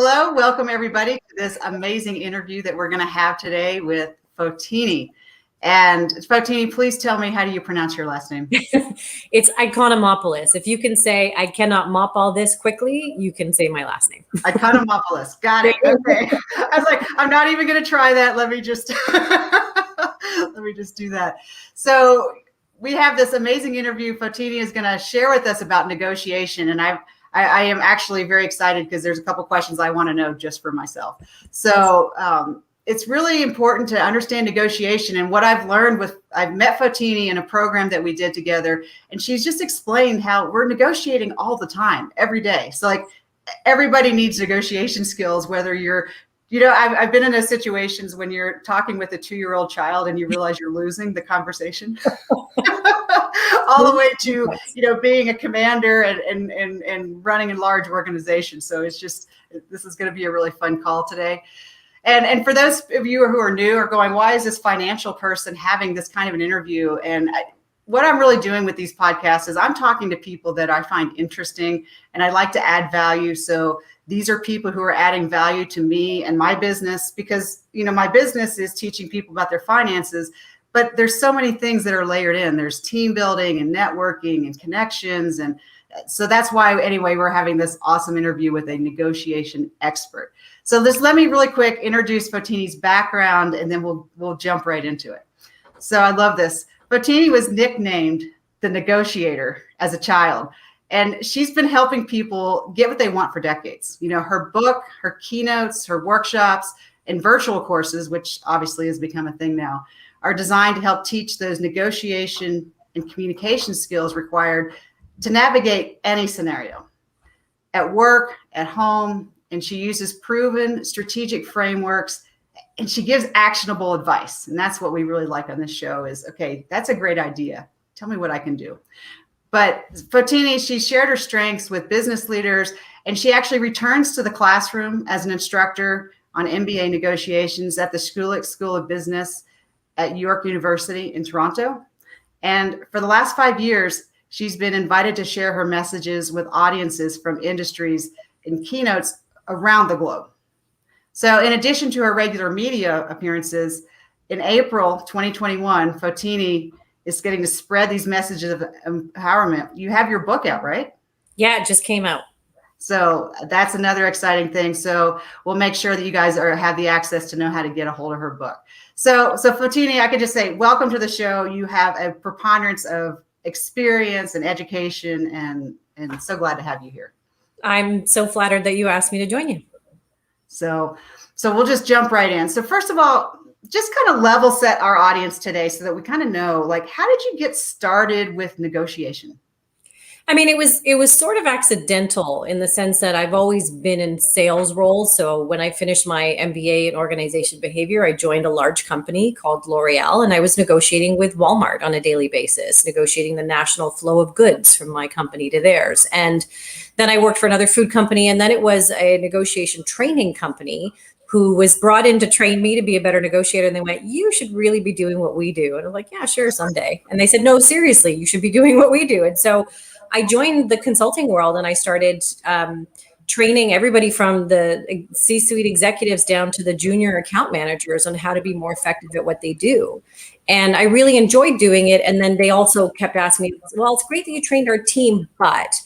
Hello, welcome everybody to this amazing interview that we're going to have today with Fotini. And Fotini, please tell me, how do you pronounce your last name? It's Iconomopoulos. If you can say, I cannot mop all this quickly, you can say my last name. Iconomopoulos. Got it. Okay. I was like, I'm not even going to try that. Let me just do that. So we have this amazing interview. Fotini is going to share with us about negotiation. And I am actually very excited because there's a couple questions I want to know just for myself. So it's really important to understand negotiation. And what I've learned I've met Fotini in a program that we did together, and she's just explained how we're negotiating all the time, every day. So like everybody needs negotiation skills, whether you're, I've been in those situations when you're talking with a 2-year-old child and you realize you're losing the conversation. All the way to, being a commander and running in large organizations. So this is going to be a really fun call today. And for those of you who are new or going, why is this financial person having this kind of an interview? And what I'm really doing with these podcasts is I'm talking to people that I find interesting and I like to add value. So these are people who are adding value to me and my business because, my business is teaching people about their finances, but there's so many things that are layered in. There's team building and networking and connections. And so that's why, anyway, we're having this awesome interview with a negotiation expert. So let me really quick introduce Fotini's background, and then we'll jump right into it. So I love this. Fotini was nicknamed the negotiator as a child, and she's been helping people get what they want for decades. Her book, her keynotes, her workshops, and virtual courses, which obviously has become a thing now, are designed to help teach those negotiation and communication skills required to navigate any scenario at work, at home. And she uses proven strategic frameworks, and she gives actionable advice. And that's what we really like on this show is, okay, that's a great idea. Tell me what I can do. But Fotini, she shared her strengths with business leaders, and she actually returns to the classroom as an instructor on MBA Negotiations at the Schulich School of Business at York University in Toronto. And for the last 5 years, she's been invited to share her messages with audiences from industries in keynotes around the globe. So in addition to her regular media appearances, in April 2021, Fotini is getting to spread these messages of empowerment. You have your book out, right? Yeah, it just came out. So that's another exciting thing. So we'll make sure that you guys have the access to know how to get a hold of her book. So Fotini, I could just say, welcome to the show. You have a preponderance of experience and education, and so glad to have you here. I'm so flattered that you asked me to join you. So we'll just jump right in. So first of all, just kind of level set our audience today so that we kind of know, like, how did you get started with negotiation? I mean, it was sort of accidental in the sense that I've always been in sales roles. So when I finished my MBA in organization behavior, I joined a large company called L'Oreal, and I was negotiating with Walmart on a daily basis, negotiating the national flow of goods from my company to theirs. And then I worked for another food company, and then it was a negotiation training company who was brought in to train me to be a better negotiator. And they went, you should really be doing what we do. And I'm like, yeah, sure, someday. And they said, no, seriously, you should be doing what we do. And so I joined the consulting world, and I started training everybody from the C-suite executives down to the junior account managers on how to be more effective at what they do. And I really enjoyed doing it. And then they also kept asking me, well, it's great that you trained our team, but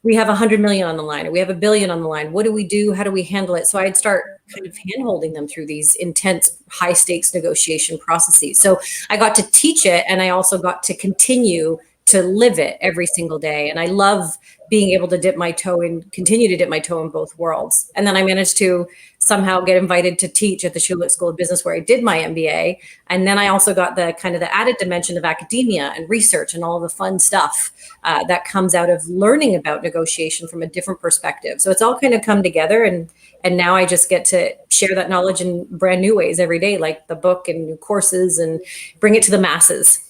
we have 100 million on the line, or we have $1 billion on the line. What do we do? How do we handle it? So I'd start kind of hand-holding them through these intense, high-stakes negotiation processes. So I got to teach it, and I also got to continue to live it every single day. And I love being able to continue to dip my toe in both worlds. And then I managed to somehow get invited to teach at the Schulich School of Business, where I did my MBA. And then I also got the kind of the added dimension of academia and research and all the fun stuff that comes out of learning about negotiation from a different perspective. So it's all kind of come together. And now I just get to share that knowledge in brand new ways every day, like the book and new courses, and bring it to the masses.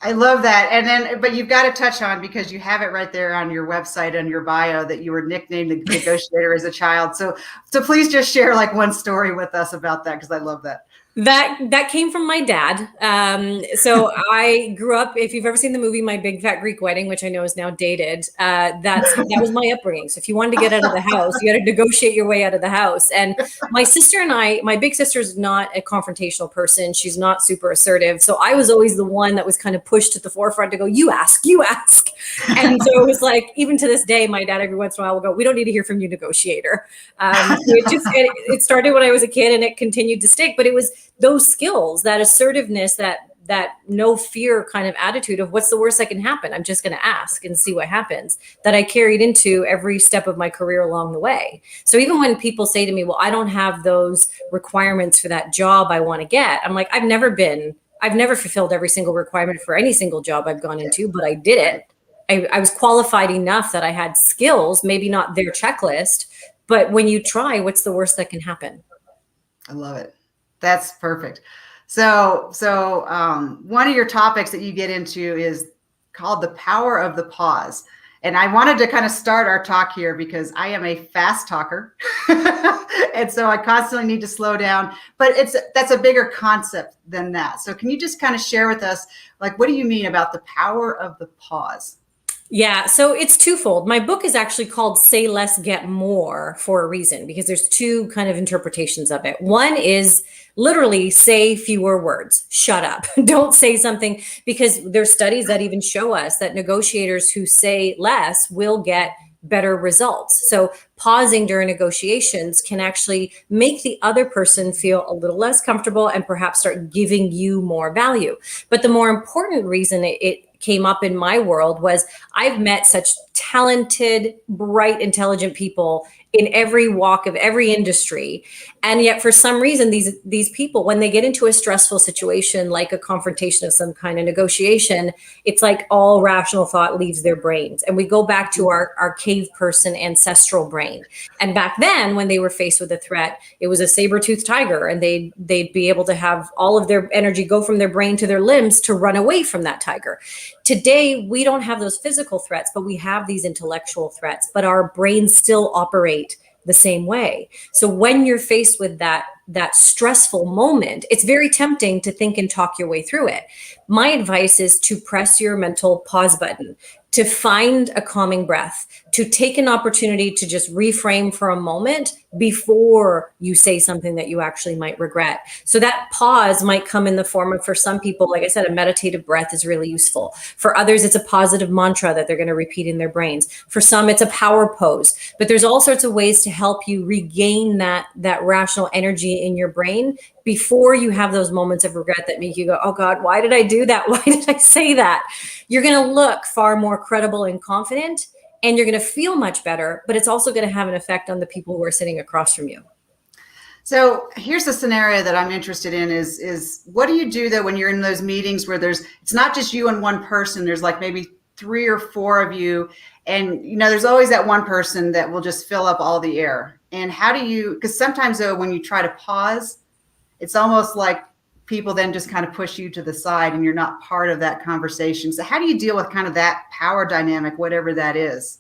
I love that. But you've got to touch on, because you have it right there on your website and your bio, that you were nicknamed the negotiator as a child. So please just share like one story with us about that, because I love that. That came from my dad. So I grew up. If you've ever seen the movie My Big Fat Greek Wedding, which I know is now dated, that was my upbringing. So if you wanted to get out of the house, you had to negotiate your way out of the house. And my sister and I, my big sister is not a confrontational person. She's not super assertive. So I was always the one that was kind of pushed to the forefront to go, you ask, you ask. And so it was like, even to this day, my dad every once in a while will go, we don't need to hear from you, negotiator. It started when I was a kid, and it continued to stick. But it was those skills, that assertiveness, that no fear kind of attitude of what's the worst that can happen? I'm just going to ask and see what happens, that I carried into every step of my career along the way. So even when people say to me, well, I don't have those requirements for that job I want to get, I'm like, I've never fulfilled every single requirement for any single job I've gone into, but I did it. I was qualified enough that I had skills, maybe not their checklist, but when you try, what's the worst that can happen? I love it. That's perfect. So one of your topics that you get into is called the power of the pause. And I wanted to kind of start our talk here because I am a fast talker. And so I constantly need to slow down, but that's a bigger concept than that. So can you just kind of share with us, like, what do you mean about the power of the pause? Yeah, so it's twofold. My book is actually called Say Less, Get More for a reason, because there's two kind of interpretations of it. One is literally say fewer words, shut up, don't say something, because there's studies that even show us that negotiators who say less will get better results. So pausing during negotiations can actually make the other person feel a little less comfortable and perhaps start giving you more value. But the more important reason it came up in my world was I've met such talented, bright, intelligent people in every walk of every industry. And yet for some reason, these people, when they get into a stressful situation, like a confrontation of some kind of negotiation, it's like all rational thought leaves their brains. And we go back to our cave person ancestral brain. And back then, when they were faced with a threat, it was a saber-toothed tiger, and they'd be able to have all of their energy go from their brain to their limbs to run away from that tiger. Today, we don't have those physical threats, but we have these intellectual threats, but our brains still operate the same way. So when you're faced with that stressful moment, it's very tempting to think and talk your way through it. My advice is to press your mental pause button, to find a calming breath, to take an opportunity to just reframe for a moment before you say something that you actually might regret. So that pause might come in the form of, for some people, like I said, a meditative breath is really useful. For others, it's a positive mantra that they're going to repeat in their brains. For some, it's a power pose. But there's all sorts of ways to help you regain that rational energy in your brain before you have those moments of regret that make you go, oh God, why did I do that? Why did I say that? You're going to look far more credible and confident, and you're going to feel much better, but it's also going to have an effect on the people who are sitting across from you. So here's the scenario that I'm interested in is what do you do though when you're in those meetings where it's not just you and one person, there's like maybe 3 or 4 of you, and there's always that one person that will just fill up all the air. And how do you, because sometimes though when you try to pause, it's almost like people then just kind of push you to the side and you're not part of that conversation. So how do you deal with kind of that power dynamic, whatever that is?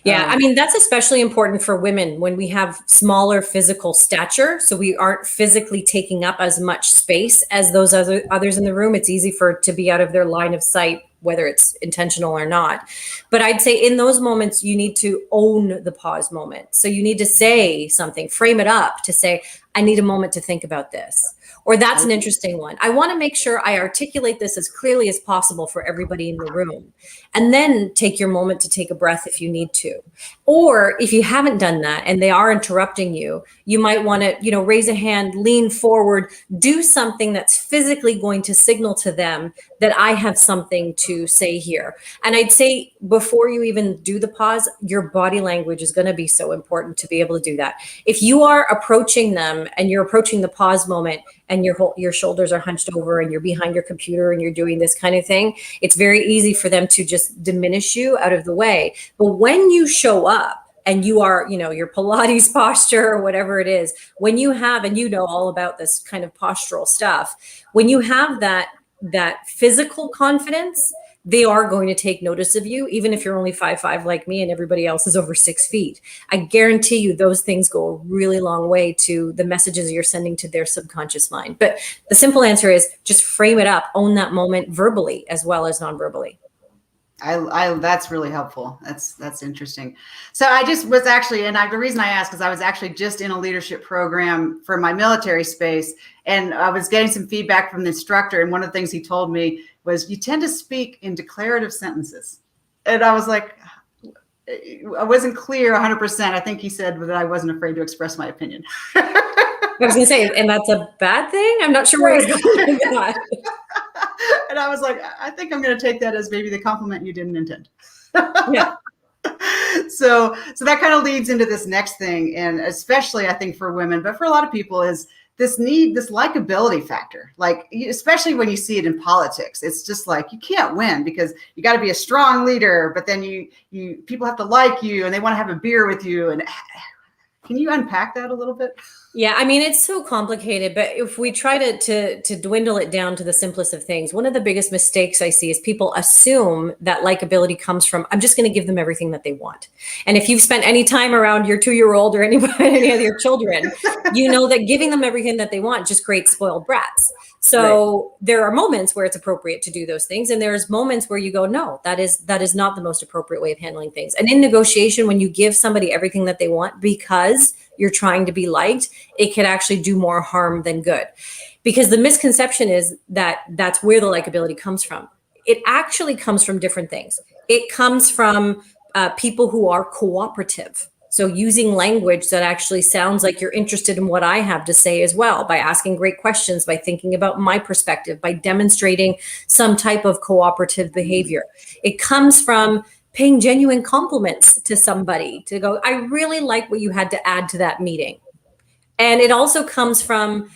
Yeah, I mean, that's especially important for women when we have smaller physical stature. So we aren't physically taking up as much space as those others in the room. It's easy to be out of their line of sight, whether it's intentional or not. But I'd say in those moments, you need to own the pause moment. So you need to say something, frame it up to say, I need a moment to think about this. Or that's an interesting one. I want to make sure I articulate this as clearly as possible for everybody in the room. And then take your moment to take a breath if you need to. Or if you haven't done that and they are interrupting you, you might want to, raise a hand, lean forward, do something that's physically going to signal to them that I have something to say here. And I'd say before you even do the pause, your body language is going to be so important to be able to do that. If you are approaching them and you're approaching the pause moment and your shoulders are hunched over and you're behind your computer and you're doing this kind of thing, it's very easy for them to just diminish you out of the way. But when you show up and you are, your Pilates posture or whatever it is, when you have, and all about this kind of postural stuff, when you have that physical confidence, they are going to take notice of you, even if you're only 5'5" like me and everybody else is over 6 feet. I guarantee you those things go a really long way to the messages you're sending to their subconscious mind. But the simple answer is just frame it up, own that moment verbally as well as non-verbally. That's really helpful. That's interesting. So I just was actually, the reason I asked is I was actually just in a leadership program for my military space, and I was getting some feedback from the instructor. And one of the things he told me was, you tend to speak in declarative sentences. And I was like, I wasn't clear 100%. I think he said that I wasn't afraid to express my opinion. I was going to say, and that's a bad thing? I'm not sure where he's going with that. And I was like, I think I'm going to take that as maybe the compliment you didn't intend. Yeah. So that kind of leads into this next thing. And especially I think for women, but for a lot of people, is this likability factor. Like, especially when you see it in politics, it's just like, you can't win because you got to be a strong leader, but then people have to like you and they want to have a beer with you. And can you unpack that a little bit? Yeah, I mean, it's so complicated, but if we try to dwindle it down to the simplest of things, one of the biggest mistakes I see is people assume that likability comes from, I'm just going to give them everything that they want. And if you've spent any time around your 2-year-old or any of your children, you know that giving them everything that they want just creates spoiled brats. So There are moments where it's appropriate to do those things. And there's moments where you go, no, that is not the most appropriate way of handling things. And in negotiation, when you give somebody everything that they want because you're trying to be liked, it can actually do more harm than good. Because the misconception is that that's where the likability comes from. It actually comes from different things. It comes from people who are cooperative. So using language that actually sounds like you're interested in what I have to say as well, by asking great questions, by thinking about my perspective, by demonstrating some type of cooperative behavior. It comes from paying genuine compliments to somebody, to go, I really like what you had to add to that meeting. And it also comes from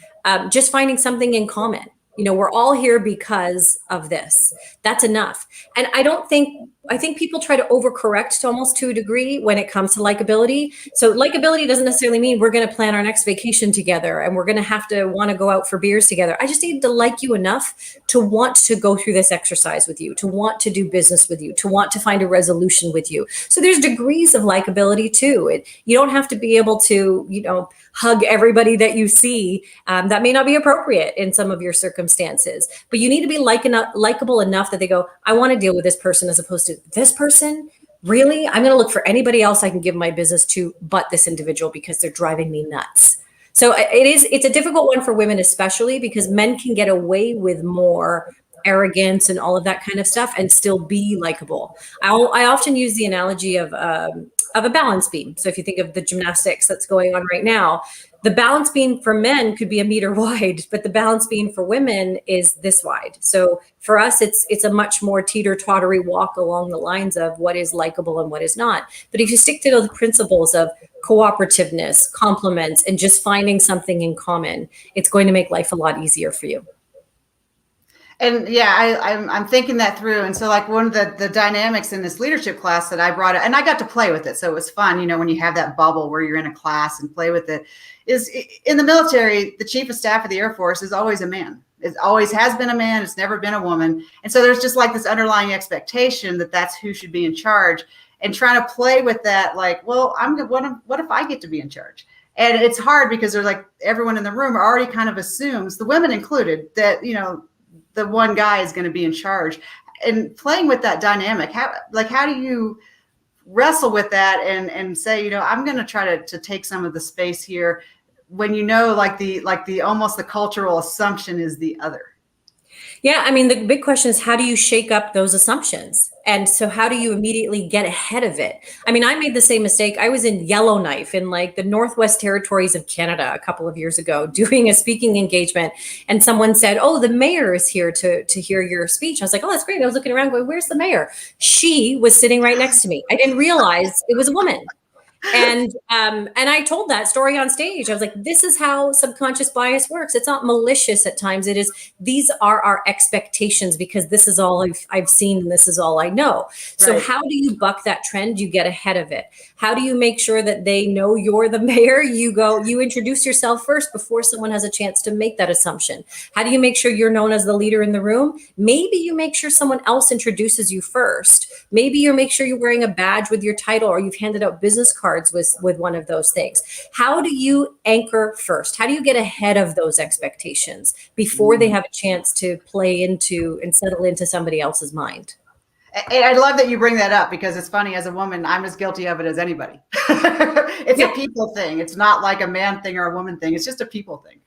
just finding something in common. You know, we're all here because of this. That's enough. And I think people try to overcorrect almost to a degree when it comes to likability. So likability doesn't necessarily mean we're going to plan our next vacation together and we're going to have to want to go out for beers together. I just need to like you enough to want to go through this exercise with you, to want to do business with you, to want to find a resolution with you. So there's degrees of likability too. You don't have to be able to, hug everybody that you see. That may not be appropriate in some of your circumstances, but you need to be likable enough that they go, I want to deal with this person, as opposed to this person. Really? I'm going to look for anybody else I can give my business to, but this individual, because they're driving me nuts. So it's a difficult one for women, especially because men can get away with more arrogance and all of that kind of stuff and still be likable. I often use the analogy of a balance beam. So if you think of the gymnastics that's going on right now, the balance beam for men could be 1 meter wide, but the balance beam for women is this wide. So for us, it's a much more teeter-tottery walk along the lines of what is likable and what is not. But if you stick to the principles of cooperativeness, compliments, and just finding something in common, it's going to make life a lot easier for you. And yeah, I'm thinking that through. And so like one of the dynamics in this leadership class that I brought it, and I got to play with it. So it was fun, when you have that bubble where you're in a class and play with it, is in the military, the chief of staff of the Air Force is always a man. It always has been a man. It's never been a woman. And so there's just like this underlying expectation that that's who should be in charge, and trying to play with that. Like, well, what if I get to be in charge? And it's hard because there's like everyone in the room already kind of assumes, the women included, that, the one guy is going to be in charge. And playing with that dynamic, how do you wrestle with that and say, I'm going to try to take some of the space here, when like the almost the cultural assumption is the other? Yeah, I mean, the big question is, how do you shake up those assumptions? And so how do you immediately get ahead of it? I mean, I made the same mistake. I was in Yellowknife in like the Northwest Territories of Canada a couple of years ago doing a speaking engagement. And someone said, oh, the mayor is here to hear your speech. I was like, oh, that's great. I was looking around going, where's the mayor? She was sitting right next to me. I didn't realize it was a woman. And I told that story on stage. I was like, this is how subconscious bias works. It's not malicious at times. It is, these are our expectations because this is all I've seen and this is all I know. So Right. how do you buck that trend? You get ahead of it. How do you make sure that they know you're the mayor? You introduce yourself first before someone has a chance to make that assumption. How do you make sure you're known as the leader in the room? Maybe you make sure someone else introduces you first. Maybe you make sure you're wearing a badge with your title, or you've handed out business cards with one of those things. How do you anchor first? How do you get ahead of those expectations before they have a chance to play into and settle into somebody else's mind? And I love that you bring that up because it's funny, as a woman, I'm as guilty of it as anybody. It's a people thing. It's not like a man thing or a woman thing. It's just a people thing.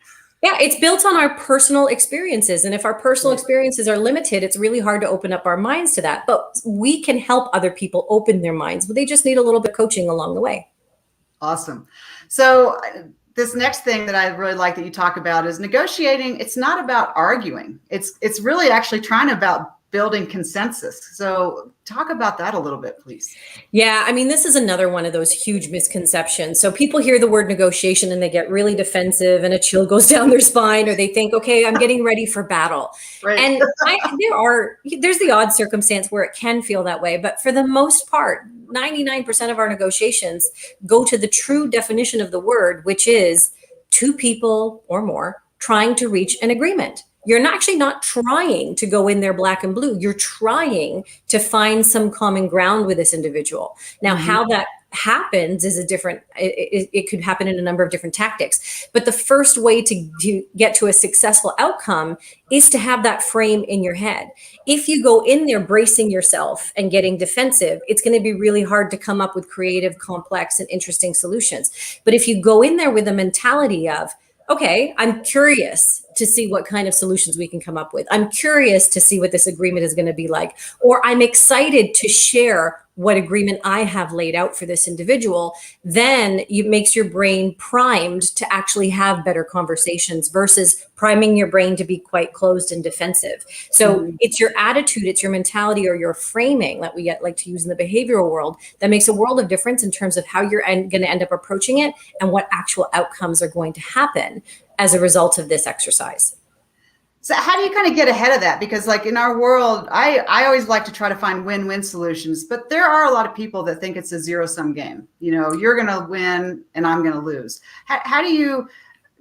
Yeah, it's built on our personal experiences. And if our personal experiences are limited, it's really hard to open up our minds to that. But we can help other people open their minds, but they just need a little bit of coaching along the way. Awesome. So this next thing that I really like that you talk about is negotiating. It's not about arguing. It's really actually trying about building consensus. So talk about that a little bit, please. Yeah, I mean, this is another one of those huge misconceptions. So people hear the word negotiation and they get really defensive and a chill goes down their spine, or they think, okay, I'm getting ready for battle. Right. And there's the odd circumstance where it can feel that way. But for the most part, 99% of our negotiations go to the true definition of the word, which is two people or more trying to reach an agreement. You're actually not trying to go in there black and blue. You're trying to find some common ground with this individual. Now, how that happens is it could happen in a number of different tactics. But the first way to get to a successful outcome is to have that frame in your head. If you go in there bracing yourself and getting defensive, it's going to be really hard to come up with creative, complex, and interesting solutions. But if you go in there with a mentality of, okay, I'm curious to see what kind of solutions we can come up with. I'm curious to see what this agreement is going to be like, or I'm excited to share what agreement I have laid out for this individual. Then it makes your brain primed to actually have better conversations versus priming your brain to be quite closed and defensive. So it's your attitude, it's your mentality, or your framing that we like to use in the behavioral world that makes a world of difference in terms of how you're going to end up approaching it and what actual outcomes are going to happen as a result of this exercise. So how do you kind of get ahead of that? Because like in our world, I always like to try to find win-win solutions, but there are a lot of people that think it's a zero-sum game. You know, you're going to win and I'm going to lose. How do you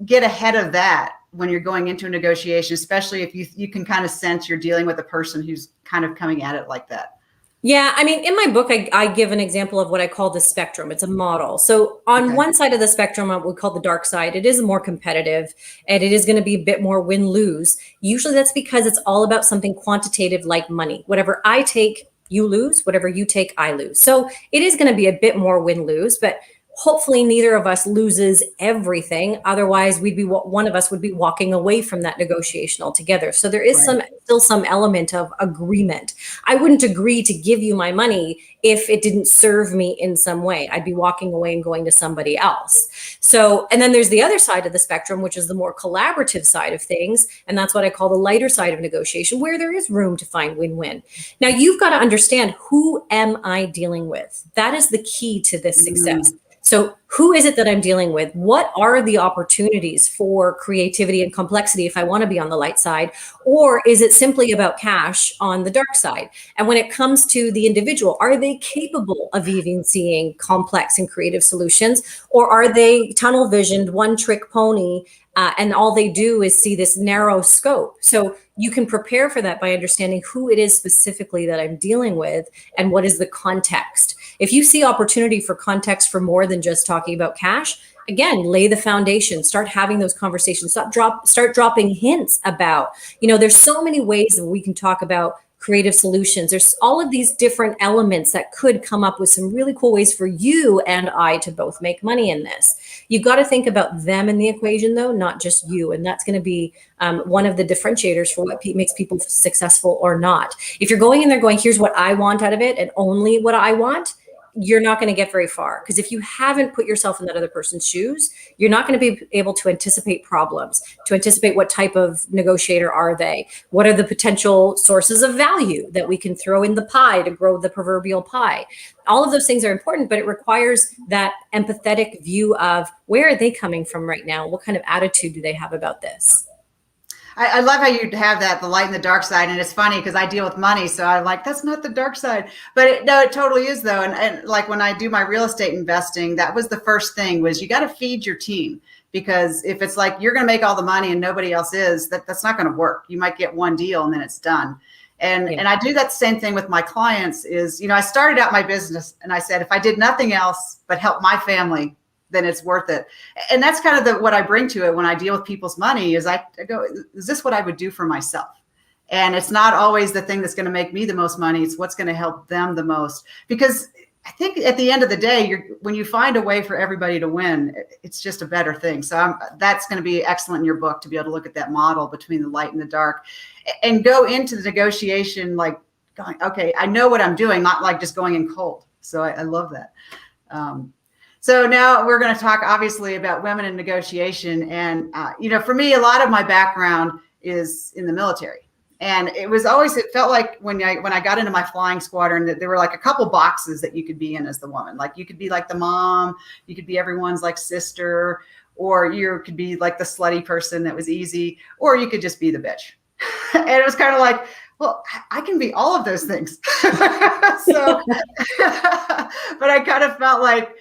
get ahead of that when you're going into a negotiation, especially if you can kind of sense you're dealing with a person who's kind of coming at it like that? Yeah, I mean, in my book, I give an example of what I call the spectrum. It's a model. So on one side of the spectrum, what we call the dark side, it is more competitive and it is going to be a bit more win-lose. Usually that's because it's all about something quantitative like money. Whatever I take, you lose. Whatever you take, I lose. So it is going to be a bit more win-lose, but hopefully neither of us loses everything. Otherwise, one of us would be walking away from that negotiation altogether. So there is still some element of agreement. I wouldn't agree to give you my money if it didn't serve me in some way. I'd be walking away and going to somebody else. So, and then there's the other side of the spectrum, which is the more collaborative side of things. And that's what I call the lighter side of negotiation, where there is room to find win-win. Now, you've got to understand, who am I dealing with? That is the key to this success. So who is it that I'm dealing with? What are the opportunities for creativity and complexity if I want to be on the light side? Or is it simply about cash on the dark side? And when it comes to the individual, are they capable of even seeing complex and creative solutions? Or are they tunnel visioned, one trick pony, and all they do is see this narrow scope? So you can prepare for that by understanding who it is specifically that I'm dealing with and what is the context. If you see opportunity for context for more than just talking about cash, again, lay the foundation, start having those conversations, start dropping hints about, there's so many ways that we can talk about creative solutions. There's all of these different elements that could come up with some really cool ways for you and I to both make money in this. You've got to think about them in the equation, though, not just you. And that's going to be one of the differentiators for what makes people successful or not. If you're going in there going, here's what I want out of it and only what I want, you're not going to get very far. Because if you haven't put yourself in that other person's shoes, you're not going to be able to anticipate problems, to anticipate what type of negotiator are they? What are the potential sources of value that we can throw in the pie to grow the proverbial pie? All of those things are important, but it requires that empathetic view of where are they coming from right now? What kind of attitude do they have about this? I love how you have that, the light and the dark side. And it's funny because I deal with money. So I'm like, that's not the dark side. But no, it totally is though. And like when I do my real estate investing, that was the first thing was you got to feed your team. Because if it's like, you're going to make all the money and nobody else is, that's not going to work. You might get one deal and then it's done. And I do that same thing with my clients is, I started out my business and I said, if I did nothing else but help my family, then it's worth it. And that's kind of what I bring to it when I deal with people's money is I go, is this what I would do for myself? And it's not always the thing that's going to make me the most money. It's what's going to help them the most. Because I think at the end of the day, when you find a way for everybody to win, it's just a better thing. So that's going to be excellent in your book to be able to look at that model between the light and the dark and go into the negotiation like going, okay, I know what I'm doing, not like just going in cold. So I love that. So now we're going to talk obviously about women in negotiation. And, for me, a lot of my background is in the military. And it felt like when I got into my flying squadron that there were like a couple boxes that you could be in as the woman. Like you could be like the mom, you could be everyone's like sister, or you could be like the slutty person that was easy, or you could just be the bitch. And it was kind of like, well, I can be all of those things. So, but I kind of felt like,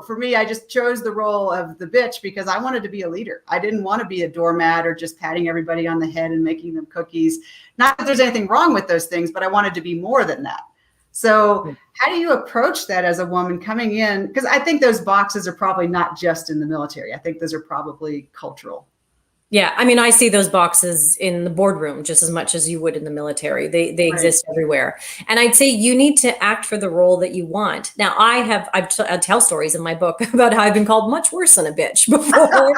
for me, I just chose the role of the bitch because I wanted to be a leader. I didn't want to be a doormat or just patting everybody on the head and making them cookies. Not that there's anything wrong with those things, but I wanted to be more than that. So how do you approach that as a woman coming in? Because I think those boxes are probably not just in the military. I think those are probably cultural. Yeah, I mean, I see those boxes in the boardroom just as much as you would in the military. They Right. exist everywhere. And I'd say you need to act for the role that you want. Now, I tell stories in my book about how I've been called much worse than a bitch before.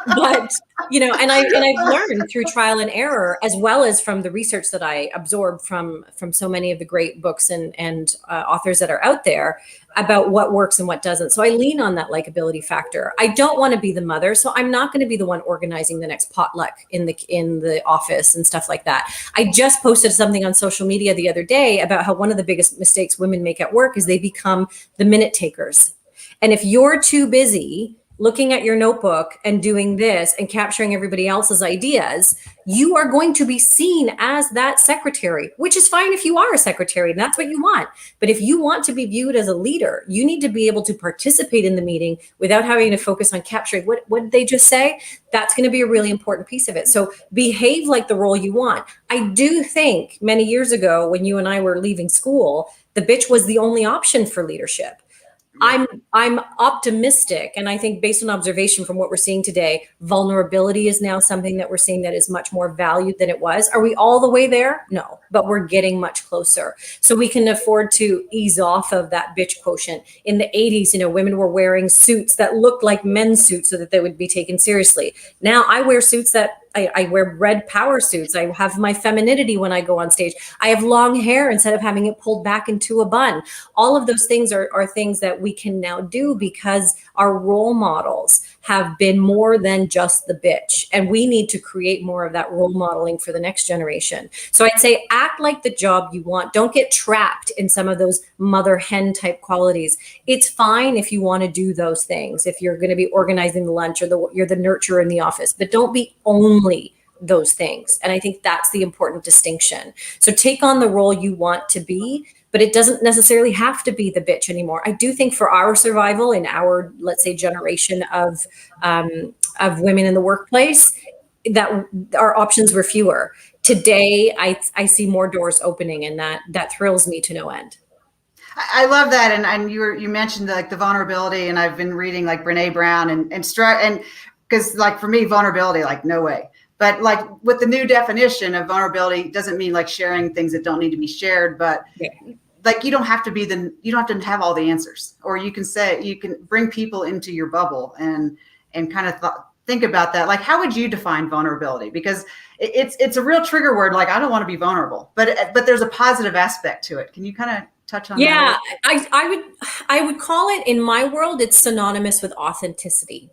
But, and I've learned through trial and error, as well as from the research that I absorbed from so many of the great books and authors that are out there about what works and what doesn't. So I lean on that likability factor. I don't want to be the mother, so I'm not going to be the one organizing the next potluck in the office and stuff like that. I just posted something on social media the other day about how one of the biggest mistakes women make at work is they become the minute takers. And if you're too busy looking at your notebook and doing this and capturing everybody else's ideas, you are going to be seen as that secretary, which is fine if you are a secretary and that's what you want. But if you want to be viewed as a leader, you need to be able to participate in the meeting without having to focus on capturing what did they just say? That's going to be a really important piece of it. So behave like the role you want. I do think many years ago when you and I were leaving school, the bitch was the only option for leadership. I'm optimistic. And I think based on observation from what we're seeing today, vulnerability is now something that we're seeing that is much more valued than it was. Are we all the way there? No, but we're getting much closer. So we can afford to ease off of that bitch quotient. In the 80s, women were wearing suits that looked like men's suits so that they would be taken seriously. Now I wear suits that I wear red power suits. I have my femininity when I go on stage. I have long hair instead of having it pulled back into a bun. All of those things are things that we can now do because our role models have been more than just the bitch. And we need to create more of that role modeling for the next generation. So I'd say act like the job you want. Don't get trapped in some of those mother hen type qualities. It's fine if you want to do those things, if you're going to be organizing the lunch or you're the nurturer in the office, but don't be only those things. And I think that's the important distinction. So take on the role you want to be, but it doesn't necessarily have to be the bitch anymore. I do think for our survival in our, let's say, generation of women in the workplace, that our options were fewer. Today, I see more doors opening, and that thrills me to no end. I love that, and you mentioned like the vulnerability, and I've been reading like Brene Brown and because like for me, vulnerability, like no way. But like with the new definition of vulnerability, doesn't mean like sharing things that don't need to be shared, but like you don't have to have all the answers, or you can bring people into your bubble and kind of think about that. Like, how would you define vulnerability? Because it's a real trigger word. Like, I don't want to be vulnerable, but there's a positive aspect to it. Can you kind of touch on Yeah, that? I would call it, in my world, it's synonymous with authenticity.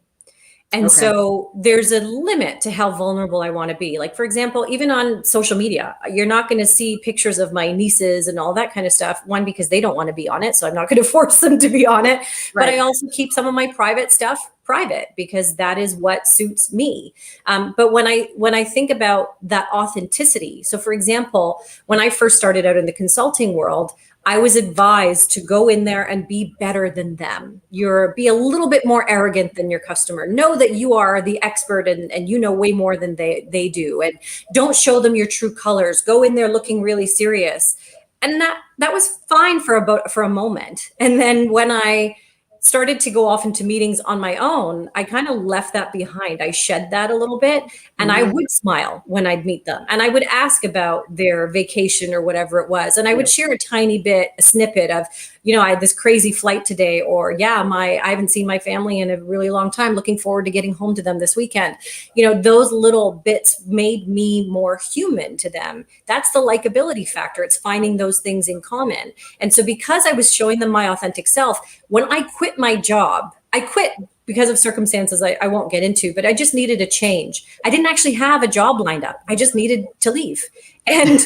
And Okay. so there's a limit to how vulnerable I want to be. Like, for example, even on social media, you're not going to see pictures of my nieces and all that kind of stuff. One, because they don't want to be on it, so I'm not going to force them to be on it. But I Right. also keep some of my private stuff private because that is what suits me. But when I think about that authenticity, so for example, when I first started out in the consulting world, I was advised to go in there and be better than them. Be a little bit more arrogant than your customer. Know that you are the expert and you know way more than they do. And don't show them your true colors. Go in there looking really serious. And that was fine for a moment. And then when I started to go off into meetings on my own, I kind of left that behind. I shed that a little bit, and I Mhm. would smile when I'd meet them, and I would ask about their vacation or whatever it was, and I would share a snippet of, I had this crazy flight today, or yeah, I haven't seen my family in a really long time. Looking forward to getting home to them this weekend. Those little bits made me more human to them. That's the likability factor. It's finding those things in common. And so because I was showing them my authentic self, when I quit my job, I quit because of circumstances I won't get into, but I just needed a change. I didn't actually have a job lined up. I just needed to leave. And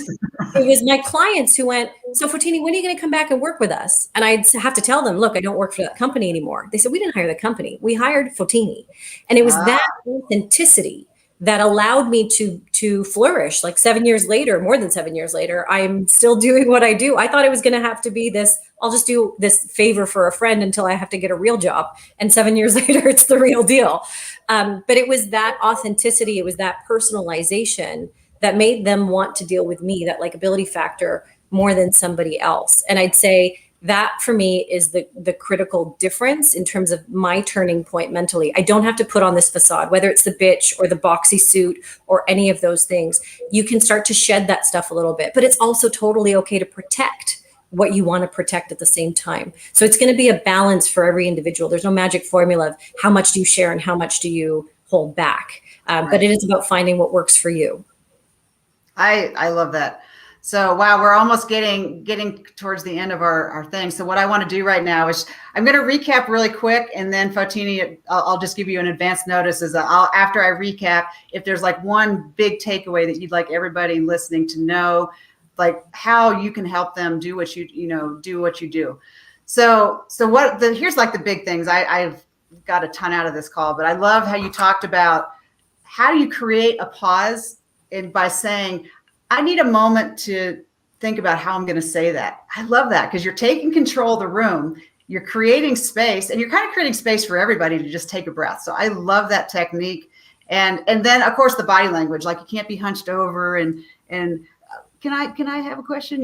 it was my clients who went, "So Fotini, when are you going to come back and work with us?" And I'd have to tell them, "Look, I don't work for that company anymore." They said, "We didn't hire the company. We hired Fotini." And it was Ah, that authenticity that allowed me to flourish. Like 7 years later, more than 7 years later, I'm still doing what I do. I thought it was going to have to be this, I'll just do this favor for a friend until I have to get a real job. And 7 years later, it's the real deal. But it was that authenticity, it was that personalization that made them want to deal with me, that likability factor, more than somebody else. And I'd say that for me is the critical difference in terms of my turning point mentally. I don't have to put on this facade, whether it's the bitch or the boxy suit or any of those things. You can start to shed that stuff a little bit, but it's also totally okay to protect what you want to protect at the same time. So it's going to be a balance for every individual. There's no magic formula of how much do you share and how much do you hold back. But it is about finding what works for you. I love that. So, wow, we're almost getting towards the end of our thing. So what I want to do right now is I'm going to recap really quick, and then Fotini, I'll just give you an advance notice as after I recap, if there's like one big takeaway that you'd like everybody listening to know, like how you can help them do what do what you do. So here's like the big things. I've got a ton out of this call, but I love how you talked about how do you create a pause by saying, I need a moment to think about how I'm going to say that. I love that because you're taking control of the room. You're creating space, and you're kind of creating space for everybody to just take a breath. So I love that technique. And then of course the body language, like you can't be hunched over and can I have a question?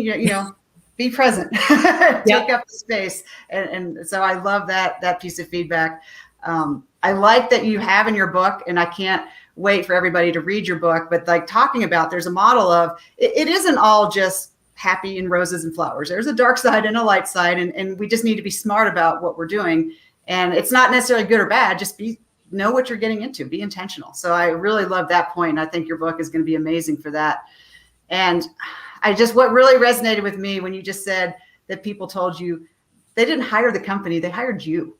Be present, take up the space. And so I love that piece of feedback. I like that you have in your book, and I can't wait for everybody to read your book, but like talking about, there's a model of, it isn't all just happy and roses and flowers. There's a dark side and a light side. And we just need to be smart about what we're doing. And it's not necessarily good or bad, just know what you're getting into, be intentional. So I really love that point. And I think your book is going to be amazing for that. And what really resonated with me when you just said that people told you they didn't hire the company, they hired you.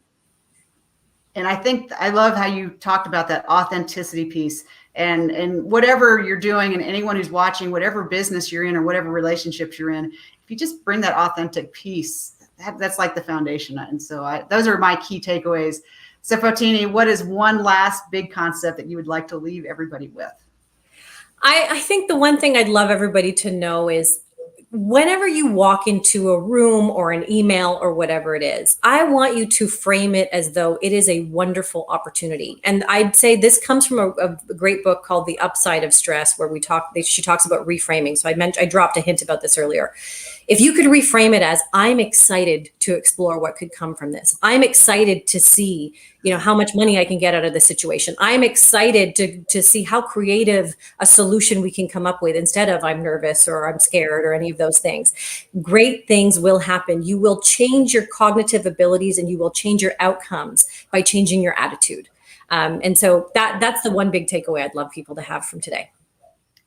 And I think I love how you talked about that authenticity piece and whatever you're doing, and anyone who's watching, whatever business you're in or whatever relationships you're in, if you just bring that authentic piece, that's like the foundation. And so those are my key takeaways. So Fotini, what is one last big concept that you would like to leave everybody with? I think the one thing I'd love everybody to know is whenever you walk into a room or an email or whatever it is, I want you to frame it as though it is a wonderful opportunity. And I'd say this comes from a great book called The Upside of Stress, where she talks about reframing. So I dropped a hint about this earlier. If you could reframe it as, I'm excited to explore what could come from this. I'm excited to see, how much money I can get out of the situation. I'm excited to see how creative a solution we can come up with instead of I'm nervous or I'm scared or any of those things. Great things will happen. You will change your cognitive abilities and you will change your outcomes by changing your attitude. And so that's the one big takeaway I'd love people to have from today.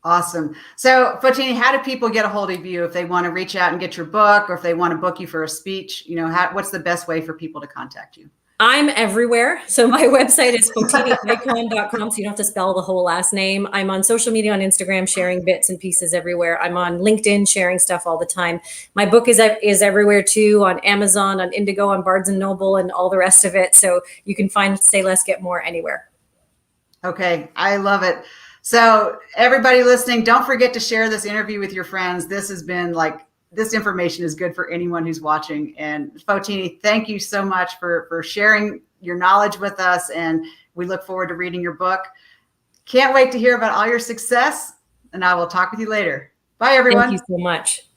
Awesome. So Fotini, how do people get a hold of you if they want to reach out and get your book, or if they want to book you for a speech? What's the best way for people to contact you? I'm everywhere. So my website is fotiniicon.com. So you don't have to spell the whole last name. I'm on social media on Instagram, sharing bits and pieces everywhere. I'm on LinkedIn, sharing stuff all the time. My book is everywhere too, on Amazon, on Indigo, on Barnes and Noble, and all the rest of it. So you can find Say Less, Get More anywhere. Okay. I love it. So everybody listening, don't forget to share this interview with your friends. This has been this information is good for anyone who's watching. And Fotini, thank you so much for sharing your knowledge with us. And we look forward to reading your book. Can't wait to hear about all your success. And I will talk with you later. Bye, everyone. Thank you so much.